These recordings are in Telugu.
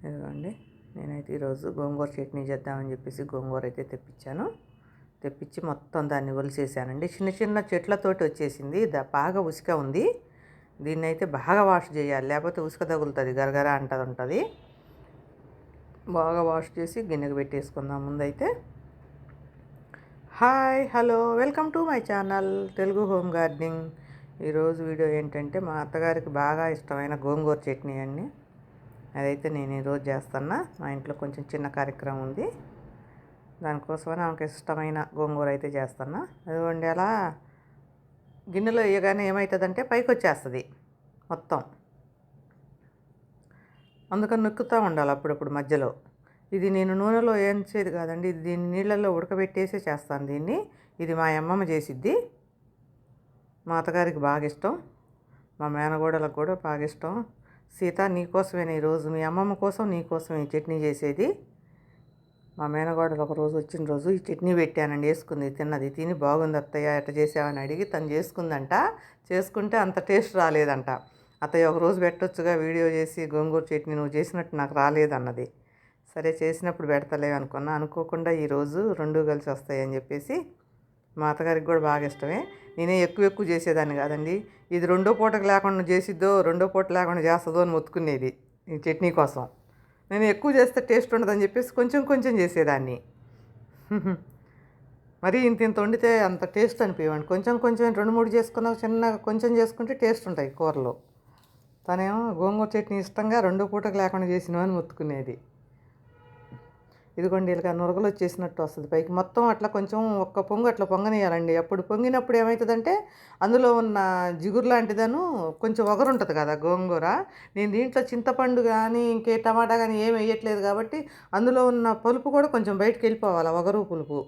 ఇదిగోండి, నేనైతే ఈరోజు గోంగూర చట్నీ చేద్దామని చెప్పేసి గోంగూర అయితే తెప్పించి మొత్తం దాన్ని ఒలిసేసానండి. చిన్న చిన్న చెట్లతోటి వచ్చేసింది, బాగా ఉసుక ఉంది. దీన్ని అయితే బాగా వాష్ చేయాలి, లేకపోతే ఉసుక తగులుతుంది, గరగర ఉంటుంది. బాగా వాష్ చేసి గిన్నెకు పెట్టేసుకుందాం. ముందైతే hi hello welcome to my channel Telugu home gardening. ఈరోజు వీడియో ఏంటంటే మా అత్తగారికి బాగా ఇష్టమైన గోంగూర చట్నీ అండి. అదైతే నేను ఈరోజు చేస్తున్నా. మా ఇంట్లో కొంచెం చిన్న కార్యక్రమం ఉంది, దానికోసమని ఆమెకు ఇష్టమైన గోంగూర అయితే చేస్తున్నా. అదిగోండి, అలా గిన్నెలో వేయగానే ఏమవుతుందంటే పైకి వచ్చేస్తుంది మొత్తం. అందుకని నొక్కుతూ ఉండాలి అప్పుడప్పుడు మధ్యలో. ఇది నేను నూనెలో వేయించేది కాదండి, ఇది దీన్ని నీళ్ళల్లో ఉడకబెట్టేసే చేస్తాను దీన్ని. ఇది మా అమ్మమ్మ చేసిద్ది, మా అత్తగారికి బాగా ఇష్టం, మా మేనగోడలకు కూడా బాగా ఇష్టం. సీత, నీకోసమేనా ఈరోజు, మీ అమ్మమ్మ కోసం నీకోసం ఈ చట్నీ చేసేది. మా మేనగోడలు ఒకరోజు వచ్చిన రోజు ఈ చట్నీ పెట్టానండి, వేసుకుంది, తిన్నది. తిని బాగుంది అత్తయ్య, ఎట్ట చేసావని అడిగి తను చేసుకుందంట. చేసుకుంటే అంత టేస్ట్ రాలేదంట. అత్తయ్య ఒకరోజు పెట్టొచ్చుగా వీడియో చేసి, గోంగూర చట్నీ నువ్వు చేసినట్టు నాకు రాలేదన్నది. సరే చేసినప్పుడు పెడతలే అనుకున్నా. అనుకోకుండా ఈరోజు రెండు కలిసి వస్తాయని చెప్పేసి, మా అత్తగారికి కూడా బాగా ఇష్టమే. నేనే ఎక్కువ చేసేదాన్ని కాదండి. ఇది రెండో పూటకు లేకుండా చేసిద్దో, రెండో పూట లేకుండా చేస్తుందో అని మొత్తుకునేది ఈ చట్నీ కోసం. నేను ఎక్కువ చేస్తే టేస్ట్ ఉండదని చెప్పేసి కొంచెం చేసేదాన్ని. మరి ఇంత వండితే అంత టేస్ట్ అనిపించండి. కొంచెం 2-3 చేసుకున్నా, చిన్నగా కొంచెం చేసుకుంటే టేస్ట్ ఉంటాయి కూరలో. తనేమో గోంగూర చట్నీ ఇష్టంగా రెండో పూటకు లేకుండా చేసినవని మొత్తుకునేది. ఇదిగోండి, ఇలాగ నురగలు వచ్చేసినట్టు వస్తుంది పైకి మొత్తం. అట్లా కొంచెం ఒక్క పొంగు అట్లా పొంగనియాలండి. అప్పుడు పొంగినప్పుడు ఏమవుతుందంటే అందులో ఉన్న జిగురు లాంటిదను కొంచెం ఒగరు ఉంటుంది కదా గోంగూర. నేను దీంట్లో చింతపండు కానీ ఇంకే టమాటా కానీ ఏమి వేయట్లేదు కాబట్టి అందులో ఉన్న పులుపు కూడా కొంచెం బయటకు వెళ్ళిపోవాలి, ఒగరు పులుపు.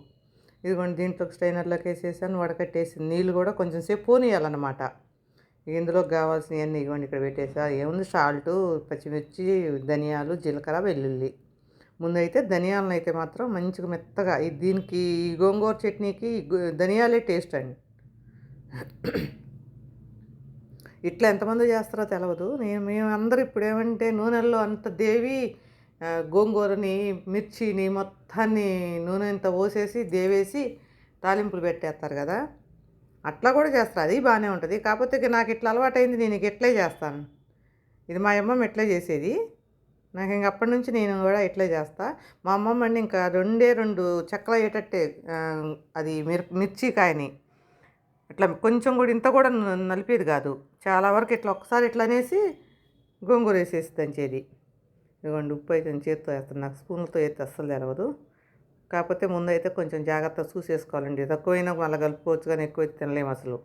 ఇదిగోండి, దీంట్లో స్ట్రైనర్లోకి వేసేసాను, వడకట్టేసి నీళ్ళు కూడా కొంచెం సేపు పోనీయాలన్నమాట. ఇందులోకి కావాల్సినవన్నీ ఇదిగోండి ఇక్కడ పెట్టేసా. ఏముంది, సాల్టు, పచ్చిమిర్చి, ధనియాలు, జీలకర్ర, వెల్లుల్లి. ముందైతే ధనియాలను అయితే మాత్రం మంచిగా మెత్తగా, దీనికి గోంగూర చట్నీకి ధనియాలే టేస్ట్ అండి. ఇట్లా ఎంతమంది చేస్తారో తెలియదు. మేము అందరూ ఇప్పుడు ఏమంటే నూనెల్లో అంత దేవి గోంగూరని, మిర్చిని మొత్తాన్ని నూనె ఇంత పోసేసి దేవేసి తాలింపులు పెట్టేస్తారు కదా, అట్లా కూడా చేస్తారు. అది బాగానే ఉంటుంది. కాకపోతే నాకు ఇట్లా అలవాటైంది, నేను ఇట్లే చేస్తాను. ఇది మా అమ్మమ్మ ఎట్లే చేసేది, నాకు ఇంక అప్పటి నుంచి నేను కూడా ఇట్లే చేస్తా. మా అమ్మమ్మ అండి ఇంకా 2 చెక్కలు అయ్యేటట్టే అది మిర్చి కాయని ఇట్లా కొంచెం కూడా ఇంత కూడా నలిపేది కాదు. చాలా వరకు ఇట్లా ఒక్కసారి ఇట్లా అనేసి గోంగూర వేసేసి దంచేది. ఇదిగోండి, ఉప్పు అయితే చేతితో వేస్తాను, నాకు స్పూన్లతో అయితే అస్సలు తెలవదు. కాకపోతే ముందైతే కొంచెం జాగ్రత్తగా చూసేసుకోవాలండి. తక్కువైనా మళ్ళీ కలుపుకోవచ్చు, కానీ ఎక్కువ తినలేము అసలు.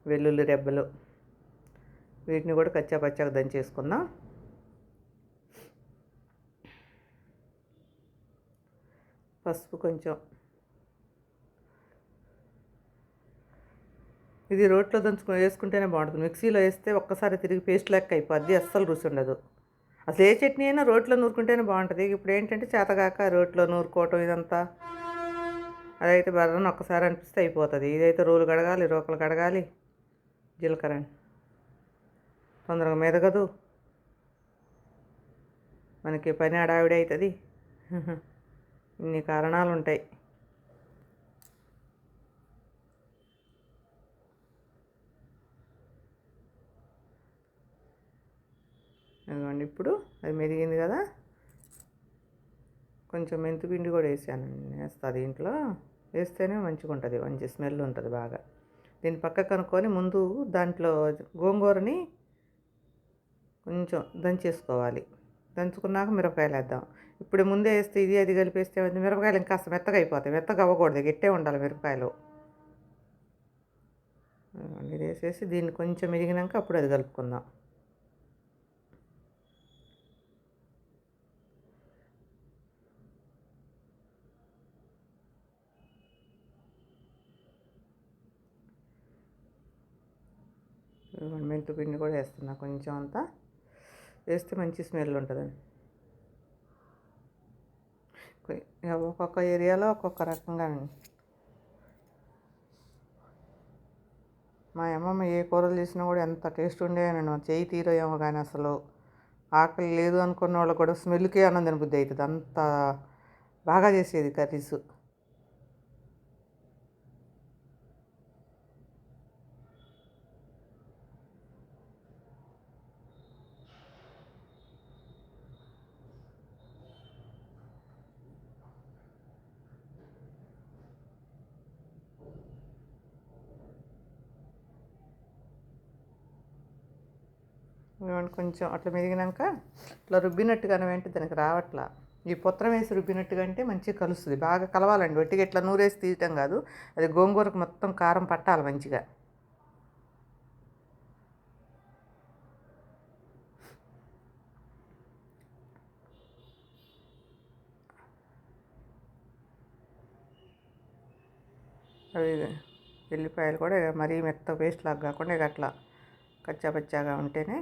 వెల్లుల్లి రెబ్బలు వీటిని కూడా కచ్చాపచ్చాగా దంచేసుకుందాం. పసుపు కొంచెం. ఇది రోట్లో వేసుకుంటేనే బాగుంటుంది. మిక్సీలో వేస్తే ఒక్కసారి తిరిగి పేస్ట్ లెక్క అయిపోద్ది, అస్సలు రుచి ఉండదు. అసలు ఏ చట్నీ అయినా రోట్లో నూరుకుంటేనే బాగుంటుంది. ఇప్పుడు ఏంటంటే చేతగాక రోట్లో నూరుకోవటం ఇదంతా, అదైతే బర్రని ఒక్కసారి అనిపిస్తే అయిపోతుంది. ఇదైతే రోకలు కడగాలి, జీలకర్ర తొందరగా మెదగదు, మనకి పని హడావిడి అవుతుంది. ఇన్ని కారణాలు ఉంటాయి. ఇదిగోండి, ఇప్పుడు అది మెదిగింది కదా, కొంచెం మెంతిపిండి కూడా వేస్తాను దీంట్లో. వేస్తేనే మంచిగా ఉంటుంది, మంచి స్మెల్ ఉంటుంది బాగా. దీన్ని పక్కకు కనుక్కొని ముందు దాంట్లో గోంగూరని కొంచెం దంచేసుకోవాలి. దంచుకున్నాక మిరపకాయలు వేద్దాం. ఇప్పుడు ముందే వేస్తే ఇది అది కలిపేస్తే మిరపకాయలు ఇంకా కాస్త మెత్తగా అయిపోతాయి. మెత్తగా అవ్వకూడదు, గట్టే ఉండాలి మిరపకాయలు. ఇది వేసేసి దీన్ని కొంచెం మెదిగినాక అప్పుడు అది కలుపుకుందాం. మెంతిపిండి కూడా వేస్తున్నా కొంచెం అంతా, వేస్తే మంచి స్మెల్ ఉంటుందండి. ఒక్కొక్క ఏరియాలో ఒక్కొక్క రకంగా. మా అమ్మమ్మ ఏ కూరలు చేసినా కూడా ఎంత టేస్ట్ ఉండేనండి, చేయి తీరేమో కానీ అసలు ఆకలి లేదు అనుకున్న వాళ్ళు కూడా స్మెల్కే అన్నం తినబుద్ధి అవుతుంది, అంత బాగా చేసేది కర్రీస్. కొంచెం అట్లా మెదిగినాక ఇట్లా రుబ్బినట్టుగా వెంట దానికి రావట్లా. ఈ పుత్రం వేసి రుబ్బినట్టుగా అంటే మంచిగా కలుస్తుంది, బాగా కలవాలండి. ఒట్టిగా ఇట్లా నూరేసి తీయటం కాదు, అది గోంగూరకు మొత్తం కారం పట్టాలి మంచిగా. అవి ఎల్లిపాయలు కూడా మరీ మెత్త పేస్ట్ లాగా కాకుండా ఇక అట్లా కచ్చాపచ్చాగా ఉంటేనే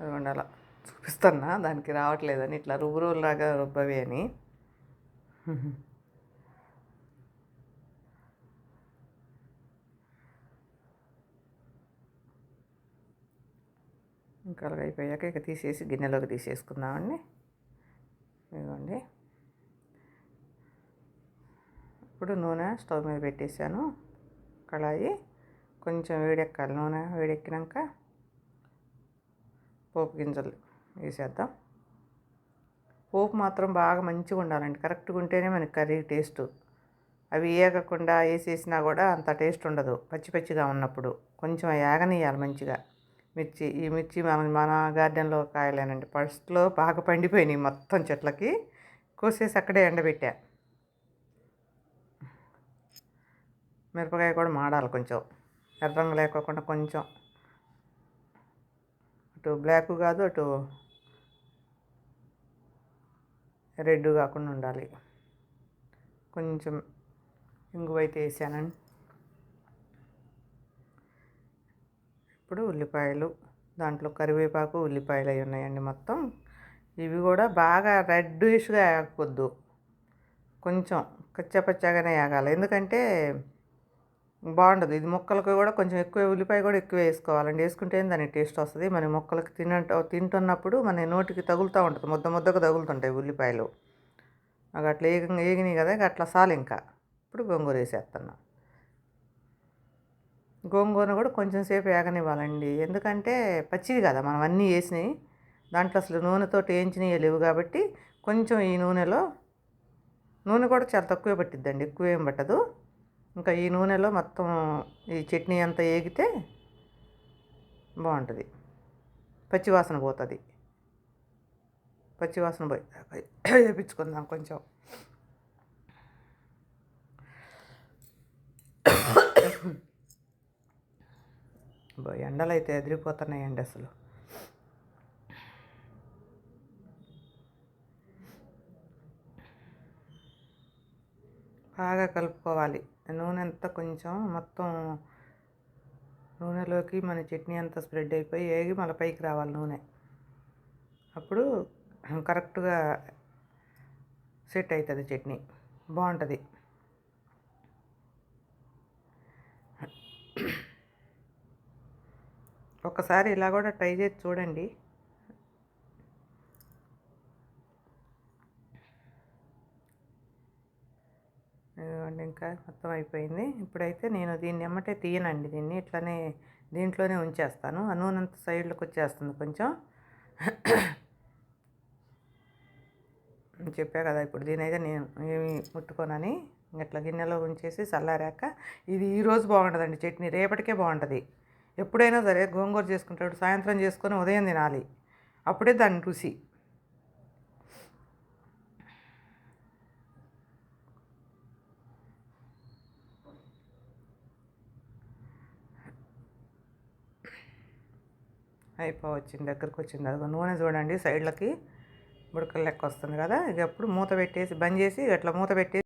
అది ఉండాల. చూపిస్తున్నా దానికి రావట్లేదని, ఇట్లా రుబ్బురులాగా రుబ్బవి అని. ఇంకా అలాగ అయిపోయాక ఇక తీసేసి గిన్నెలోకి తీసేసుకుందామండి. ఇదిగోండి. ఇప్పుడు నూనె స్టవ్ మీద పెట్టేశాను, కళాయి కొంచెం వేడెక్కాలి. నూనె వేడెక్కినాక పోపు గింజలు వేసేద్దాం. పోపు మాత్రం బాగా మంచిగా ఉండాలండి, కరెక్ట్గా ఉంటేనే మనకి కర్రీ టేస్ట్. అవి ఏగకుండా వేసేసినా కూడా అంత టేస్ట్ ఉండదు పచ్చి పచ్చిగా ఉన్నప్పుడు. కొంచెం ఏగనియాలి మంచిగా. ఈ మిర్చి మన గార్డెన్లో కాయలేనండి, ఫస్ట్లో బాగా పండిపోయినాయి మొత్తం చెట్లకి, కోసేసి అక్కడే ఎండబెట్టా. మిరపకాయ కూడా మాడాలి కొంచెం, ఎర్ర రంగు లేకోకుండా కొంచెం అటు బ్లాక్ కాదు అటు రెడ్ కాకుండా ఉండాలి. కొంచెం ఇంగువ అయితే వేసానండి. ఇప్పుడు ఉల్లిపాయలు, దాంట్లో కరివేపాకు ఉల్లిపాయలు అవి ఉన్నాయండి మొత్తం. ఇవి కూడా బాగా రెడ్డిష్గా ఆగకూడదు, కొంచెం కచ్చాపచ్చాగానే ఆగాలి, ఎందుకంటే బాగుండదు ఇది. ముక్కలకు కూడా కొంచెం ఎక్కువ ఉల్లిపాయ కూడా ఎక్కువ వేసుకోవాలండి, వేసుకుంటే దానికి టేస్ట్ వస్తుంది. మన ముక్కలకి తింటున్నప్పుడు మన నోటికి తగులుతూ ఉంటుంది, ముద్ద ముద్దకు తగులుతుంటాయి ఉల్లిపాయలు. అవి అట్లా వేగినాయి కదా, అట్లా సాలు. ఇంకా ఇప్పుడు గోంగూర వేసేస్తున్నా. గోంగూర కూడా కొంచెం సేపు వేగనివ్వాలండి, ఎందుకంటే పచ్చిది కదా మనం అన్నీ వేసినాయి, దాంట్లో అసలు నూనెతో వేయించినవి లేవు కాబట్టి కొంచెం ఈ నూనె కూడా చాలా తక్కువే పట్టిద్దండి, ఎక్కువ ఏం పట్టదు. ఇంకా ఈ నూనెలో మొత్తం ఈ చట్నీ అంతా వేగితే బాగుంటుంది, పచ్చివాసన పోతుంది. పచ్చివాసన పోయి వేయించుకుందాం కొంచెం. ఎండలు అయితే ఎదిరిపోతున్నాయండి అసలు. బాగా కలుపుకోవాలి. నూనె అంతా కొంచెం మొత్తం నూనెలోకి మన చట్నీ అంతా స్ప్రెడ్ అయిపోయి వేగి మళ్ళీ పైకి రావాలి నూనె. అప్పుడు కరెక్ట్గా సెట్ అవుతుంది చట్నీ, బాగుంటుంది. ఒక్కసారి ఇలా కూడా ట్రై చేసి చూడండి. ఇంకా మొత్తం అయిపోయింది. ఇప్పుడైతే నేను దీన్ని ఎమ్మటే తీయనండి, దీన్ని ఇట్లానే దీంట్లోనే ఉంచేస్తాను. ఆ నూనె అంతా సైడ్లోకి వచ్చేస్తుంది కొంచెం. చెప్పా కదా, ఇప్పుడు దీని అయితే నేను ఏమి ముట్టుకోనని ఇట్లా గిన్నెలో ఉంచేసి చల్లారాక. ఇది ఈరోజు బాగుంటుందండి చట్నీ, రేపటికే బాగుంటుంది. ఎప్పుడైనా సరే గోంగూర చేసుకుంటాడు సాయంత్రం చేసుకొని ఉదయం తినాలి, అప్పుడే దాని రుచి. అయిపోవచ్చింది, దగ్గరకు వచ్చింది. అది నూనె చూడండి సైడ్లకి బుడకలు లెక్క వస్తుంది కదా. ఇక ఎప్పుడు మూత పెట్టేసి బంద్ చేసి అట్లా మూత పెట్టేసి